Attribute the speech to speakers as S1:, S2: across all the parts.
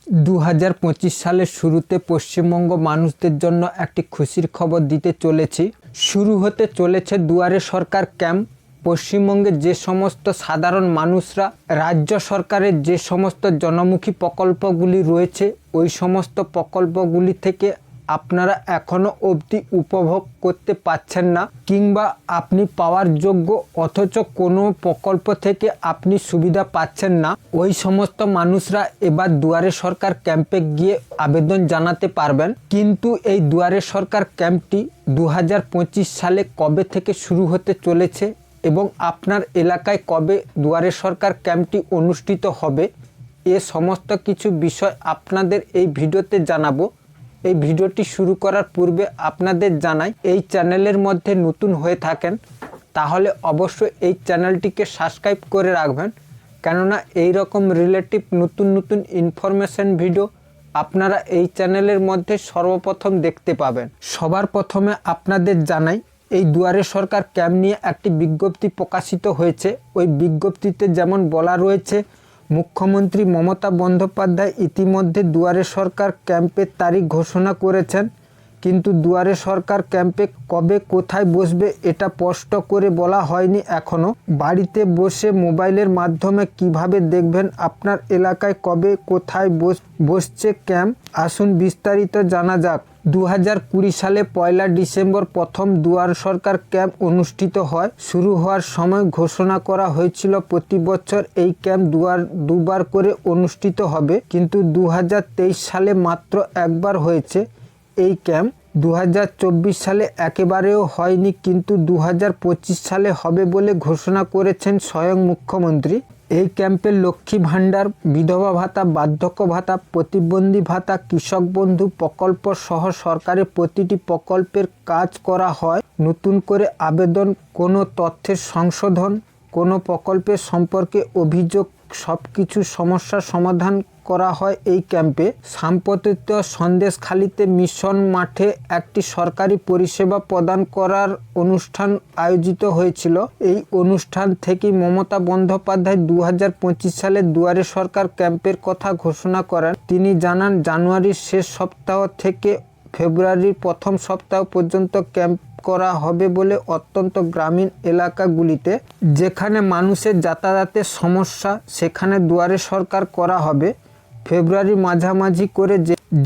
S1: 2025 সালের শুরুতে পশ্চিমবঙ্গ মানুষদের জন্য একটি খুশির খবর দিতে চলেছি। শুরু হতে চলেছে দুয়ারে সরকার ক্যাম্প। পশ্চিমবঙ্গের যে সমস্ত সাধারণ মানুষরা রাজ্য সরকারের যে সমস্ত জনমুখী প্রকল্পগুলি রয়েছে ওই সমস্ত প্রকল্পগুলি থেকে আপনারা এখনও অবধি উপভোগ করতে পাচ্ছেন না কিংবা আপনি পাওয়ার যোগ্য অথচ কোনো প্রকল্প থেকে আপনি সুবিধা পাচ্ছেন না, ওই সমস্ত মানুষরা এবার দুয়ারে সরকার ক্যাম্পে গিয়ে আবেদন জানাতে পারবেন। কিন্তু এই দুয়ারে সরকার ক্যাম্পটি 2025 সালে কবে থেকে শুরু হতে চলেছে এবং আপনার এলাকায় কবে দুয়ারে সরকার ক্যাম্পটি অনুষ্ঠিত হবে এ সমস্ত কিছু বিষয় আপনাদের এই ভিডিওতে জানাবো। এই ভিডিওটি শুরু করার পূর্বে আপনাদের জানাই, এই চ্যানেলের মধ্যে নতুন হয়ে থাকেন তাহলে অবশ্যই এই চ্যানেলটিকে সাবস্ক্রাইব করে রাখবেন, কেননা এই রকম রিলেটিভ নতুন ইনফরমেশন ভিডিও আপনারা এই চ্যানেলের মধ্যে সর্বপ্রথম দেখতে পাবেন। সবার প্রথমে আপনাদের জানাই, এই দুয়ারে সরকার ক্যাম্প নিয়ে একটি বিজ্ঞপ্তি প্রকাশিত হয়েছে। ওই বিজ্ঞপ্তিতে যেমন বলা রয়েছে, মুখ্যমন্ত্রী মমতা বন্দ্যোপাধ্যায় ইতিমধ্যে দুয়ারে সরকার ক্যাম্পের তারিখ ঘোষণা করেছেন, কিন্তু দুয়ারে সরকার ক্যাম্পে কবে কোথায় বসবে এটা স্পষ্ট করে বলা হয়নি এখনও। বাড়িতে বসে মোবাইলের মাধ্যমে কিভাবে দেখবেন আপনার এলাকায় কবে কোথায় বসছে ক্যাম্প, আসুন বিস্তারিত জানা যাক। 2020 সালে 1 ডিসেম্বর প্রথম দুয়ার সরকার ক্যাম্প অনুষ্ঠিত হয়। শুরু হওয়ার সময় ঘোষণা করা হয়েছিল প্রতি বছর এই ক্যাম্প দুবার করে অনুষ্ঠিত হবে, কিন্তু 2023 সালে মাত্র একবার হয়েছে এই ক্যাম্প। 2024 সালে একেবারেও হয়নি, কিন্তু 2025 সালে হবে বলে ঘোষণা করেছেন স্বয়ং মুখ্যমন্ত্রী। এই ক্যাম্পে লক্ষ্মী ভাণ্ডার, বিধবা ভাতা, বার্ধক্য ভাতা, প্রতিবন্ধী ভাতা, কৃষক বন্ধু প্রকল্প সহ সরকারের প্রতিটি প্রকল্পের কাজ করা হয়। নতুন করে আবেদন, কোনো তথ্যের সংশোধন, কোনো প্রকল্পের সম্পর্কে অভিযোগ, সব কিছু সমস্যার সমাধান করা হয় এই ক্যাম্পে। সাম্প্রতিক সন্দেশখালীতে মিশন মাঠে একটি সরকারি পরিষেবা প্রদান করার অনুষ্ঠান আয়োজিত হয়েছিল। এই অনুষ্ঠান থেকেই মমতা বন্দ্যোপাধ্যায় 2025 সালে দুয়ারে সরকার ক্যাম্পের কথা ঘোষণা করেন। তিনি জানান, জানুয়ারির শেষ সপ্তাহ থেকে ফেব্রুয়ারির প্রথম সপ্তাহ পর্যন্ত ক্যাম্প করা হবে বলে অত্যন্ত গ্রামীণ এলাকাগুলিতে যেখানে মানুষের যাতায়াতের সমস্যা সেখানে দুয়ারে সরকার করা হবে। ফেব্রুয়ারি মাঝামাঝি করে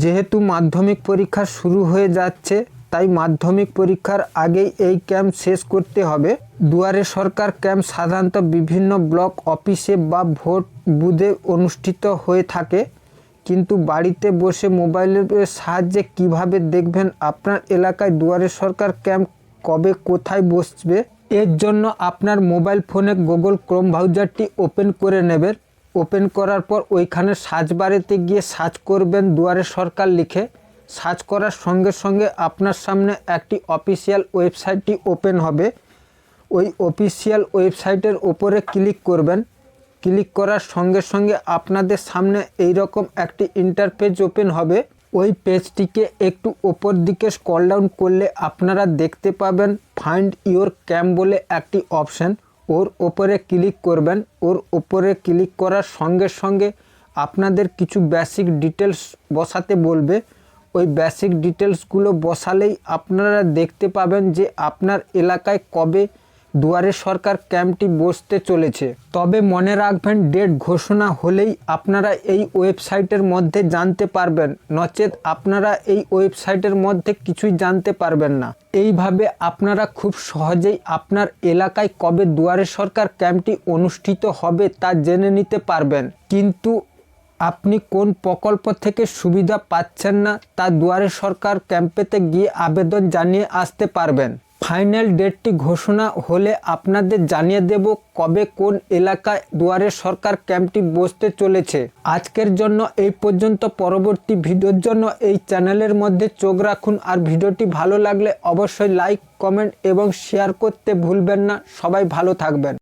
S1: যেহেতু মাধ্যমিক পরীক্ষা শুরু হয়ে যাচ্ছে তাই মাধ্যমিক পরীক্ষার আগেই এই ক্যাম্প শেষ করতে হবে। দুয়ারে সরকার ক্যাম্প সাধারণত বিভিন্ন ব্লক অফিসে বা ভোট বুথে অনুষ্ঠিত হয়ে থাকে, কিন্তু বাড়িতে বসে মোবাইলের সাহায্যে কিভাবে দেখবেন আপনার এলাকায় দুয়ারে সরকার ক্যাম্প কবে কোথায় বসবে, এর জন্য আপনার মোবাইল ফোনে গুগল ক্রোম ব্রাউজারটি ওপেন করে নেবেন। ওপেন করার পর ওইখানে সার্চ বারেতে গিয়ে সার্চ করবেন দুয়ারে সরকার লিখে। সার্চ করার সঙ্গে সঙ্গে আপনার সামনে একটি অফিসিয়াল ওয়েবসাইটটি ওপেন হবে। ওই অফিসিয়াল ওয়েবসাইটের ওপরে ক্লিক করবেন। ক্লিক করার সঙ্গে সঙ্গে আপনাদের সামনে এই রকম একটি ইন্টারপেজ ওপেন হবে। ওই পেজটিকে একটু ওপর দিকে স্ক্রল ডাউন করলে আপনারা দেখতে পাবেন ফাইন্ড ইওর ক্যাম্প বলে একটি অপশান। ওর ওপরে ক্লিক করবেন। ওর ওপরে ক্লিক করার সঙ্গে সঙ্গে আপনাদের কিছু বেসিক ডিটেলস বসাতে বলবে। ওই বেসিক ডিটেলসগুলো বসালেই আপনারা দেখতে পাবেন যে আপনার এলাকায় কবে দুয়ারে সরকার ক্যাম্পটি বসতে চলেছে। তবে মনে রাখবেন, ডেট ঘোষণা হলেই আপনারা এই ওয়েবসাইটের মধ্যে জানতে পারবেন, নচেত আপনারা এই ওয়েবসাইটের মধ্যে কিছুই জানতে পারবেন না। এইভাবে আপনারা খুব সহজেই আপনার এলাকায় কবে দুয়ারে সরকার ক্যাম্পটি অনুষ্ঠিত হবে তা জেনে নিতে পারবেন। কিন্তু আপনি কোন প্রকল্প থেকে সুবিধা পাচ্ছেন না তা দুয়ারে সরকার ক্যাম্পেতে গিয়ে আবেদন জানিয়ে আসতে পারবেন। ফাইনাল ডেটটি ঘোষণা হলে আপনাদের জানিয়ে দেব কবে কোন এলাকায় দুয়ারে সরকার ক্যাম্পটি বসতে চলেছে। আজকের জন্য এই পর্যন্ত। পরবর্তী ভিডিওর জন্য এই চ্যানেলের মধ্যে চোখ রাখুন, আর ভিডিওটি ভালো লাগলে অবশ্যই লাইক, কমেন্ট এবং শেয়ার করতে ভুলবেন না। সবাই ভালো থাকবেন।